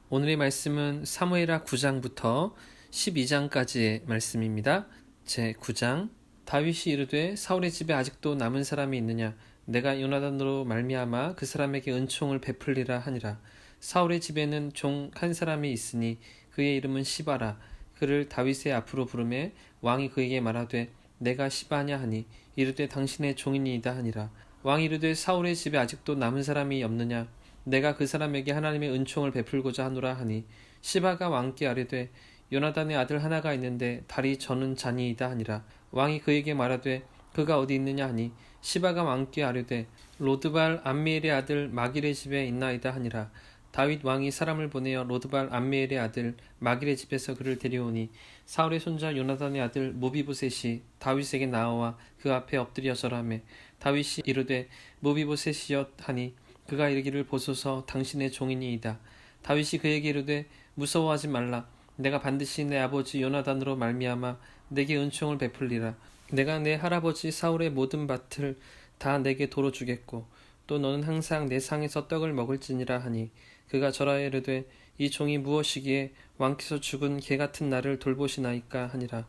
오늘의 말씀은 사무엘하 9장부터 12장까지의 말씀입니다. 제 9장. 다윗이 이르되 사울의 집에 아직도 남은 사람이 있느냐? 내가 요나단으로 말미암아 그 사람에게 은총을 베풀리라 하니라. 사울의 집에는 종 한 사람이 있으니 그의 이름은 시바라. 그를 다윗의 앞으로 부르매 왕이 그에게 말하되 내가 시바냐 하니 이르되 당신의 종이니이다 하니라. 왕이 이르되 사울의 집에 아직도 남은 사람이 없느냐? 내가 그 사람에게 하나님의 은총을 베풀고자 하노라 하니 시바가 왕께 아뢰되 요나단의 아들 하나가 있는데 다리 저는 자니이다 하니라. 왕이 그에게 말하되 그가 어디 있느냐 하니 시바가 왕께 아뢰되 로드발 암미엘의 아들 마길의 집에 있나이다 하니라. 다윗 왕이 사람을 보내어 로드발 암미엘의 아들 마길의 집에서 그를 데려오니 사울의 손자 요나단의 아들 모비보셋이 다윗에게 나와 그 앞에 엎드려 절하매 다윗이 이르되 모비보셋이여 하니 그가 이르기를 보소서 당신의 종이니이다. 다윗이 그에게 이르되 무서워하지 말라. 내가 반드시 내 아버지 요나단으로 말미암아 내게 은총을 베풀리라. 내가 내 할아버지 사울의 모든 밭을 다 내게 도로 주겠고 또 너는 항상 내 상에서 떡을 먹을지니라 하니 그가 절하여 이르되 이 종이 무엇이기에 왕께서 죽은 개 같은 나를 돌보시나이까 하니라.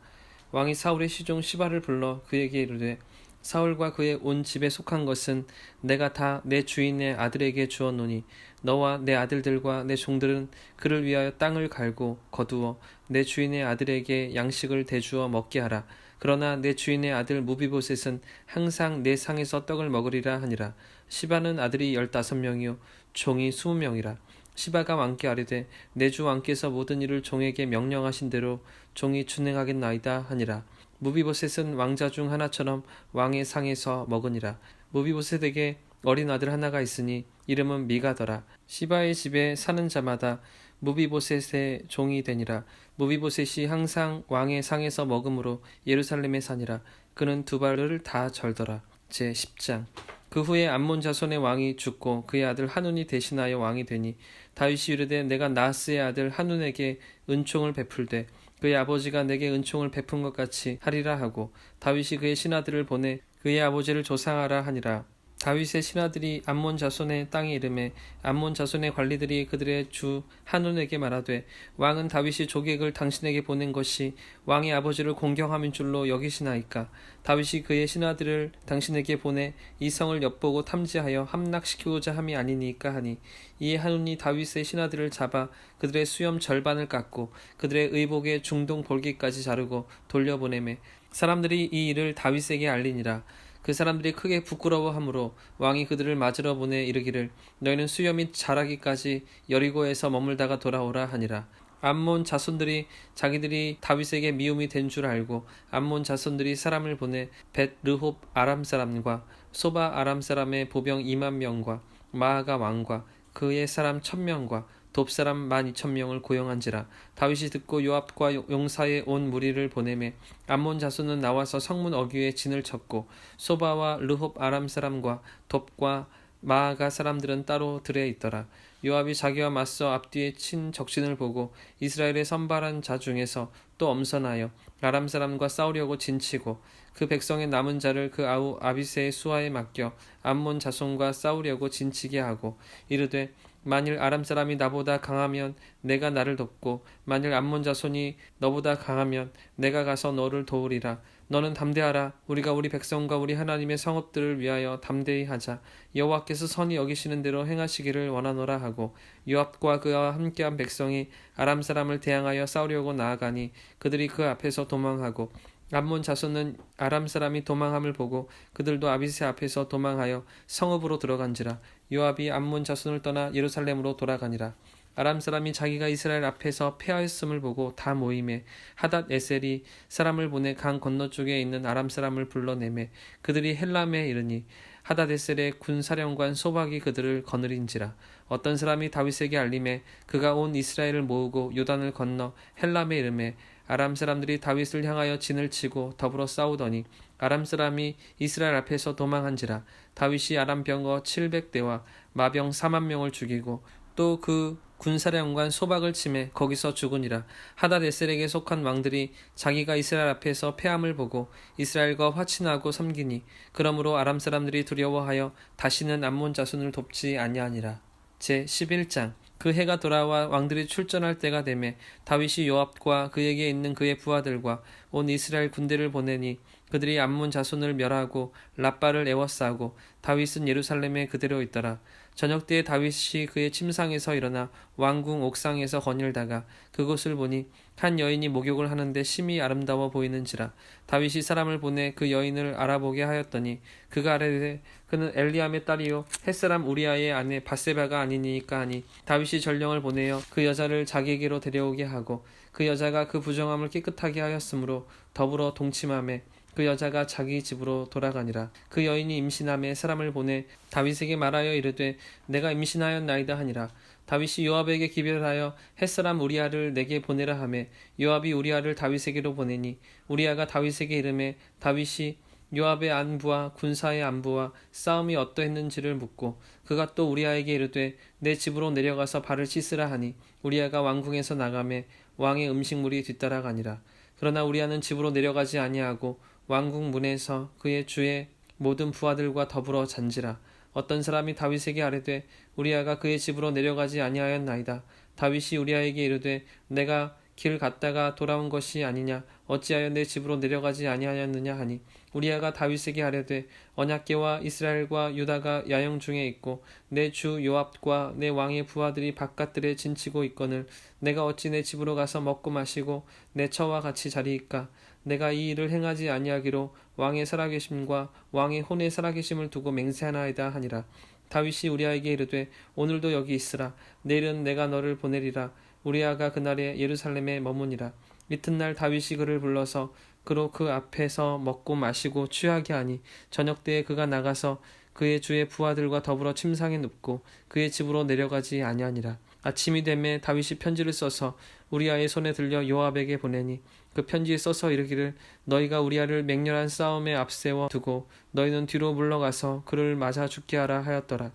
왕이 사울의 시종 시바를 불러 그에게 이르되 사울과 그의 온 집에 속한 것은 내가 다 내 주인의 아들에게 주었노니 너와 내 아들들과 내 종들은 그를 위하여 땅을 갈고 거두어 내 주인의 아들에게 양식을 대주어 먹게 하라. 그러나 내 주인의 아들 무비보셋은 항상 내 상에서 떡을 먹으리라 하니라. 시바는 아들이 15명이요 종이 20명이라. 시바가 왕께 아뢰되 내 주 왕께서 모든 일을 종에게 명령하신 대로 종이 준행하겠나이다 하니라. 무비보셋은 왕자 중 하나처럼 왕의 상에서 먹으니라. 무비보셋에게 어린 아들 하나가 있으니 이름은 미가더라. 시바의 집에 사는 자마다 무비보셋의 종이 되니라. 무비보셋이 항상 왕의 상에서 먹음으로 예루살렘에 사니라. 그는 두 발을 다 절더라. 제 10장. 그 후에 암몬 자손의 왕이 죽고 그의 아들 하눈이 대신하여 왕이 되니 다윗이 이르되 내가 나하스의 아들 하눈에게 은총을 베풀되 그의 아버지가 내게 은총을 베푼 것 같이 하리라 하고 다윗이 그의 신하들을 보내 그의 아버지를 조상하라 하니라. 다윗의 신하들이 암몬 자손의 땅에 이르매 암몬 자손의 관리들이 그들의 주 하눈에게 말하되 왕은 다윗이 조객을 당신에게 보낸 것이 왕의 아버지를 공경함인 줄로 여기시나이까. 다윗이 그의 신하들을 당신에게 보내 이 성을 엿보고 탐지하여 함락시키고자 함이 아니니까 하니 이에 하눈이 다윗의 신하들을 잡아 그들의 수염 절반을 깎고 그들의 의복의 중동 볼기까지 자르고 돌려보내매 사람들이 이 일을 다윗에게 알리니라. 그 사람들이 크게 부끄러워하므로 왕이 그들을 맞으러 보내 이르기를 너희는 수염이 자라기까지 여리고에서 머물다가 돌아오라 하니라. 암몬 자손들이 자기들이 다윗에게 미움이 된 줄 알고 암몬 자손들이 사람을 보내 벳 르홉 아람 사람과 소바 아람 사람의 보병 2만 명과 마아가 왕과 그의 사람 1000명과 돕 사람 12,000명을 고용한지라. 다윗이 듣고 요압과 용사의 온 무리를 보내매 암몬 자손은 나와서 성문 어귀에 진을 쳤고 소바와 르홉 아람 사람과 돕과 마아가 사람들은 따로 들에 있더라. 요압이 자기와 맞서 앞뒤에 친 적신을 보고 이스라엘의 선발한 자 중에서 또 엄선하여 아람 사람과 싸우려고 진치고 그 백성의 남은 자를 그 아우 아비새의 수하에 맡겨 암몬 자손과 싸우려고 진치게 하고 이르되 만일 아람 사람이 나보다 강하면 내가 나를 돕고 만일 암몬 자손이 너보다 강하면 내가 가서 너를 도우리라. 너는 담대하라. 우리가 우리 백성과 우리 하나님의 성읍들을 위하여 담대히 하자. 여호와께서 선히 여기시는 대로 행하시기를 원하노라 하고 요압과 그와 함께한 백성이 아람 사람을 대항하여 싸우려고 나아가니 그들이 그 앞에서 도망하고 암몬 자손은 아람 사람이 도망함을 보고 그들도 아비새 앞에서 도망하여 성읍으로 들어간지라. 요압이 암몬 자손을 떠나 예루살렘으로 돌아가니라. 아람 사람이 자기가 이스라엘 앞에서 패하였음을 보고 다 모임에 하닷 에셀이 사람을 보내 강 건너쪽에 있는 아람 사람을 불러내매 그들이 헬람에 이르니 하닷 에셀의 군사령관 소박이 그들을 거느린지라. 어떤 사람이 다윗에게 알림해 그가 온 이스라엘을 모으고 요단을 건너 헬람에 이르매 아람 사람들이 다윗을 향하여 진을 치고 더불어 싸우더니 아람 사람이 이스라엘 앞에서 도망한지라. 다윗이 아람 병거 700대와 마병 4만 명을 죽이고 또 그 군사령관 소박을 치매 거기서 죽으니라. 하닷에셀에게 속한 왕들이 자기가 이스라엘 앞에서 패함을 보고 이스라엘과 화친하고 섬기니 그러므로 아람 사람들이 두려워하여 다시는 암몬 자손을 돕지 아니하니라. 제 11장. 그 해가 돌아와 왕들이 출전할 때가 되매 다윗이 요압과 그에게 있는 그의 부하들과 온 이스라엘 군대를 보내니 그들이 암몬 자손을 멸하고 랍바를 에워싸고 다윗은 예루살렘에 그대로 있더라. 저녁 때에 다윗이 그의 침상에서 일어나 왕궁 옥상에서 거닐다가 그곳을 보니 한 여인이 목욕을 하는데 심히 아름다워 보이는지라. 다윗이 사람을 보내 그 여인을 알아보게 하였더니 그가 아뢰되 그는 엘리암의 딸이요 햇사람 우리아의 아내 바세바가 아니니까 하니 다윗이 전령을 보내어 그 여자를 자기에게로 데려오게 하고 그 여자가 그 부정함을 깨끗하게 하였으므로 더불어 동침하매 그 여자가 자기 집으로 돌아가니라. 그 여인이 임신함에 사람을 보내 다윗에게 말하여 이르되 내가 임신하였나이다 하니라. 다윗이 요압에게 기별하여 햇사람 우리아를 내게 보내라 하매 요압이 우리아를 다윗에게로 보내니 우리아가 다윗에게 이르매 다윗이 요압의 안부와 군사의 안부와 싸움이 어떠했는지를 묻고 그가 또 우리아에게 이르되 내 집으로 내려가서 발을 씻으라 하니 우리아가 왕궁에서 나가매 왕의 음식물이 뒤따라가니라. 그러나 우리아는 집으로 내려가지 아니하고 왕궁 문에서 그의 주의 모든 부하들과 더불어 잔지라. 어떤 사람이 다윗에게 아뢰되 우리아가 그의 집으로 내려가지 아니하였나이다. 다윗이 우리아에게 이르되 내가 길 갔다가 돌아온 것이 아니냐 어찌하여 내 집으로 내려가지 아니하였느냐 하니 우리아가 다윗에게 아뢰되 언약궤와 이스라엘과 유다가 야영 중에 있고 내 주 요압과 내 왕의 부하들이 바깥들에 진치고 있거늘 내가 어찌 내 집으로 가서 먹고 마시고 내 처와 같이 자리이까. 내가 이 일을 행하지 아니하기로 왕의 살아계심과 왕의 혼의 살아계심을 두고 맹세하나이다 하니라. 다윗이 우리아에게 이르되 오늘도 여기 있으라. 내일은 내가 너를 보내리라. 우리아가 그날에 예루살렘에 머무니라. 이튿날 다윗이 그를 불러서 그로 그 앞에서 먹고 마시고 취하게 하니 저녁 때에 그가 나가서 그의 주의 부하들과 더불어 침상에 눕고 그의 집으로 내려가지 아니하니라. 아침이 되매 다윗이 편지를 써서 우리아의 손에 들려 요압에게 보내니 그 편지에 써서 이르기를 너희가 우리아를 맹렬한 싸움에 앞세워 두고 너희는 뒤로 물러가서 그를 맞아 죽게 하라 하였더라.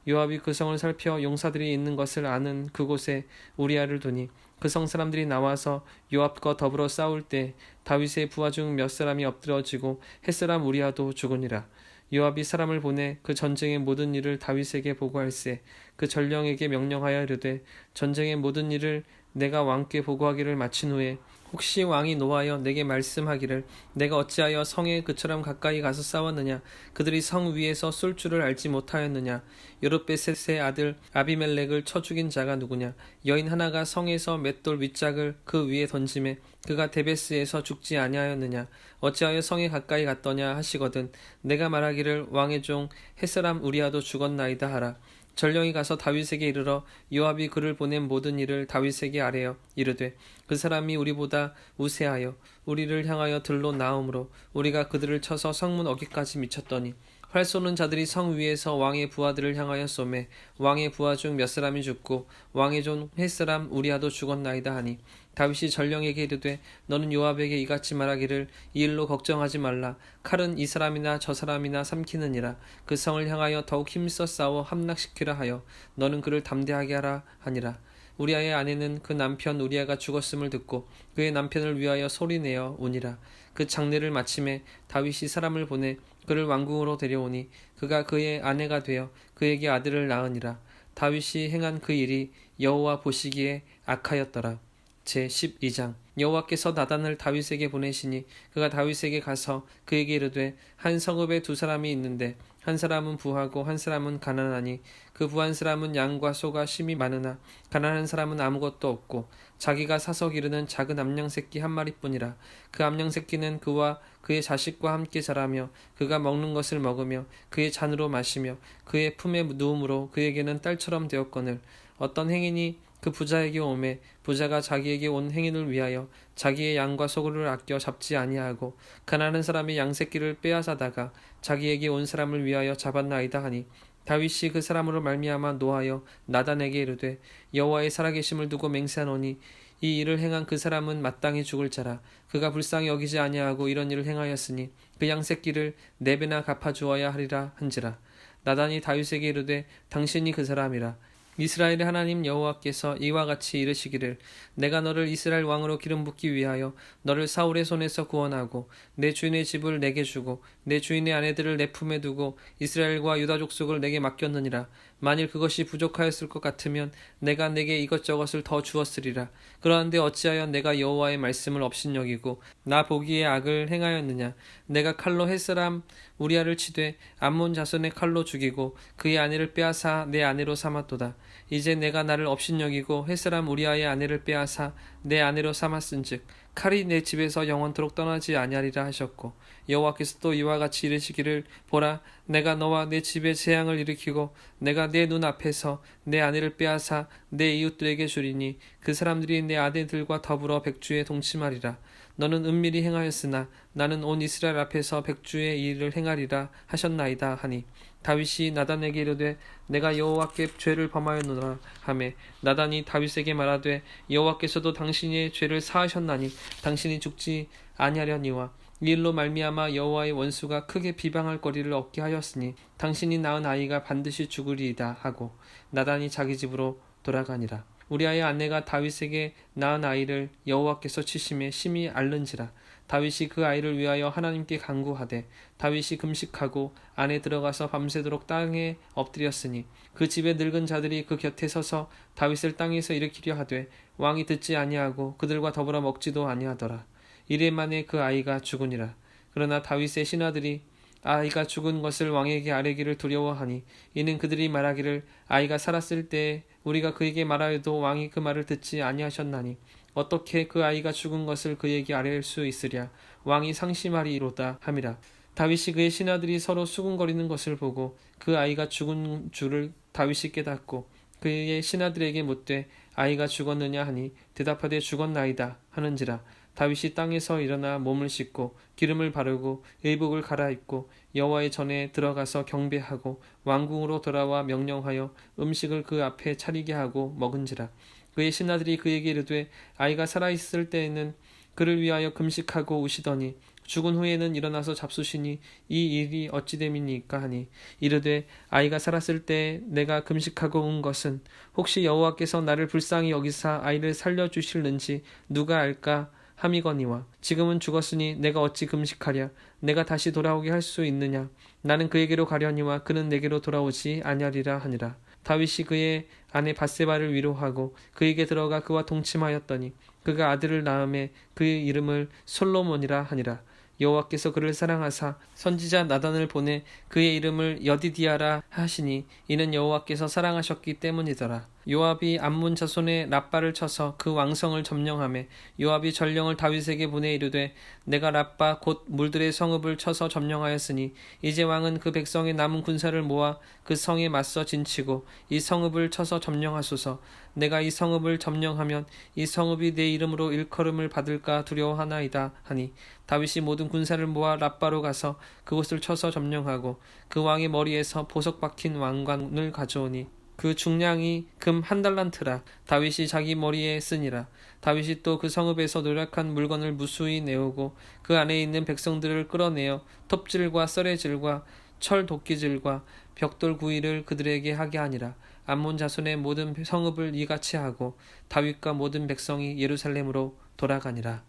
요압이 그 성을 살펴 용사들이 있는 것을 아는 그곳에 우리아를 두니 그 성 사람들이 나와서 요압과 더불어 싸울 때 다윗의 부하 중 몇 사람이 엎드러지고 햇사람 우리아도 죽으니라. 요압이 사람을 보내 그 전쟁의 모든 일을 다윗에게 보고할세 그 전령에게 명령하여 이르되 전쟁의 모든 일을 내가 왕께 보고하기를 마친 후에 혹시 왕이 노하여 내게 말씀하기를 내가 어찌하여 성에 그처럼 가까이 가서 싸웠느냐 그들이 성 위에서 쏠 줄을 알지 못하였느냐 여룻베셋의 아들 아비멜렉을 쳐 죽인 자가 누구냐 여인 하나가 성에서 맷돌 윗짝을 그 위에 던짐에 그가 데베스에서 죽지 아니하였느냐 어찌하여 성에 가까이 갔더냐 하시거든 내가 말하기를 왕의 종 햇사람 우리아도 죽었나이다 하라. 전령이 가서 다윗에게 이르러 요압이 그를 보낸 모든 일을 다윗에게 아뢰어 이르되 그 사람이 우리보다 우세하여 우리를 향하여 들로 나오므로 우리가 그들을 쳐서 성문 어귀까지 미쳤더니 활 쏘는 자들이 성 위에서 왕의 부하들을 향하여 쏘매 왕의 부하 중 몇 사람이 죽고 왕의 종 햇사람 우리아도 죽었나이다 하니 다윗이 전령에게 이르되 너는 요압에게 이같이 말하기를 이 일로 걱정하지 말라. 칼은 이 사람이나 저 사람이나 삼키느니라. 그 성을 향하여 더욱 힘써 싸워 함락시키라 하여 너는 그를 담대하게 하라 하니라. 우리아의 아내는 그 남편 우리아가 죽었음을 듣고 그의 남편을 위하여 소리내어 우니라. 그 장례를 마침에 다윗이 사람을 보내 그를 왕궁으로 데려오니 그가 그의 아내가 되어 그에게 아들을 낳으니라. 다윗이 행한 그 일이 여호와 보시기에 악하였더라. 제12장 여호와께서 나단을 다윗에게 보내시니 그가 다윗에게 가서 그에게 이르되 한 성읍에 두 사람이 있는데 한 사람은 부하고 한 사람은 가난하니 그 부한 사람은 양과 소가 심히 많으나 가난한 사람은 아무것도 없고 자기가 사서 기르는 작은 암양 새끼 한 마리뿐이라. 그 암양 새끼는 그와 그의 자식과 함께 자라며 그가 먹는 것을 먹으며 그의 잔으로 마시며 그의 품에 누움으로 그에게는 딸처럼 되었거늘 어떤 행인이 그 부자에게 오매 부자가 자기에게 온 행인을 위하여 자기의 양과 소를 아껴 잡지 아니하고 가난한 사람의 양새끼를 빼앗아다가 자기에게 온 사람을 위하여 잡았나이다 하니 다윗이 그 사람으로 말미암아 노하여 나단에게 이르되 여호와의 살아계심을 두고 맹세하노니 이 일을 행한 그 사람은 마땅히 죽을 자라. 그가 불쌍히 여기지 아니하고 이런 일을 행하였으니 그 양새끼를 네 배나 갚아주어야 하리라 한지라. 나단이 다윗에게 이르되 당신이 그 사람이라. 이스라엘의 하나님 여호와께서 이와 같이 이르시기를 내가 너를 이스라엘 왕으로 기름 붓기 위하여 너를 사울의 손에서 구원하고 내 주인의 집을 내게 주고 내 주인의 아내들을 내 품에 두고 이스라엘과 유다 족속을 내게 맡겼느니라. 만일 그것이 부족하였을 것 같으면 내가 내게 이것저것을 더 주었으리라. 그러한데 어찌하여 내가 여호와의 말씀을 업신여기고 나 보기에 악을 행하였느냐. 내가 칼로 햇사람 우리아를 치되 암몬 자손의 칼로 죽이고 그의 아내를 빼앗아 내 아내로 삼았도다. 이제 내가 나를 업신여기고 햇사람 우리아의 아내를 빼앗아 내 아내로 삼았은즉 칼이 내 집에서 영원토록 떠나지 아니하리라 하셨고, 여호와께서 또 이와 같이 이르시기를, 보라, 내가 너와 내 집에 재앙을 일으키고 내가 내 눈 앞에서 내 아내를 빼앗아 내 이웃들에게 주리니 그 사람들이 내 아내들과 더불어 백주에 동침하리라. 너는 은밀히 행하였으나 나는 온 이스라엘 앞에서 백주의 일을 행하리라 하셨나이다 하니, 다윗이 나단에게 이르되 내가 여호와께 죄를 범하였노라 하매, 나단이 다윗에게 말하되 여호와께서도 당신의 죄를 사하셨나니 당신이 죽지 아니하려니와 이 일로 말미암아 여호와의 원수가 크게 비방할 거리를 얻게 하였으니 당신이 낳은 아이가 반드시 죽으리이다 하고 나단이 자기 집으로 돌아가니라. 우리아의 아내가 다윗에게 낳은 아이를 여호와께서 치심에 심히 앓는지라. 다윗이 그 아이를 위하여 하나님께 간구하되 다윗이 금식하고 안에 들어가서 밤새도록 땅에 엎드렸으니 그 집의 늙은 자들이 그 곁에 서서 다윗을 땅에서 일으키려 하되 왕이 듣지 아니하고 그들과 더불어 먹지도 아니하더라. 이래 만에 그 아이가 죽으니라. 그러나 다윗의 신하들이 아이가 죽은 것을 왕에게 아뢰기를 두려워하니, 이는 그들이 말하기를 아이가 살았을 때 우리가 그에게 말하여도 왕이 그 말을 듣지 아니하셨나니 어떻게 그 아이가 죽은 것을 그에게 아뢰일 수 있으랴. 왕이 상심하리이로다 함이라. 다윗이 그의 신하들이 서로 수군거리는 것을 보고 그 아이가 죽은 줄을 다윗이 깨닫고 그의 신하들에게 묻되 아이가 죽었느냐 하니 대답하되 죽었나이다 하는지라. 다윗이 땅에서 일어나 몸을 씻고 기름을 바르고 의복을 갈아입고 여호와의 전에 들어가서 경배하고 왕궁으로 돌아와 명령하여 음식을 그 앞에 차리게 하고 먹은지라. 그의 신하들이 그에게 이르되 아이가 살아있을 때에는 그를 위하여 금식하고 우시더니 죽은 후에는 일어나서 잡수시니 이 일이 어찌 됨이니까 하니, 이르되 아이가 살았을 때 내가 금식하고 운 것은 혹시 여호와께서 나를 불쌍히 여기사 아이를 살려주실는지 누가 알까 함이거니와, 지금은 죽었으니 내가 어찌 금식하랴. 내가 다시 돌아오게 할 수 있느냐. 나는 그에게로 가려니와 그는 내게로 돌아오지 아니하리라 하니라. 다윗이 그의 아내 밧세바를 위로하고 그에게 들어가 그와 동침하였더니 그가 아들을 낳음에 그의 이름을 솔로몬이라 하니라. 여호와께서 그를 사랑하사 선지자 나단을 보내 그의 이름을 여디디아라 하시니 이는 여호와께서 사랑하셨기 때문이더라. 요압이 암몬 자손의 랍바를 쳐서 그 왕성을 점령하매 요압이 전령을 다윗에게 보내 이르되 내가 랍바 곧 물들의 성읍을 쳐서 점령하였으니 이제 왕은 그 백성의 남은 군사를 모아 그 성에 맞서 진치고 이 성읍을 쳐서 점령하소서. 내가 이 성읍을 점령하면 이 성읍이 내 이름으로 일컬음을 받을까 두려워하나이다 하니, 다윗이 모든 군사를 모아 랍바로 가서 그곳을 쳐서 점령하고 그 왕의 머리에서 보석 박힌 왕관을 가져오니 그 중량이 금 1달란트라. 다윗이 자기 머리에 쓰니라. 다윗이 또 그 성읍에서 노력한 물건을 무수히 내오고 그 안에 있는 백성들을 끌어내어 톱질과 썰의질과 철 도끼질과 벽돌 구이를 그들에게 하게 하니라. 암몬 자손의 모든 성읍을 이같이 하고 다윗과 모든 백성이 예루살렘으로 돌아가니라.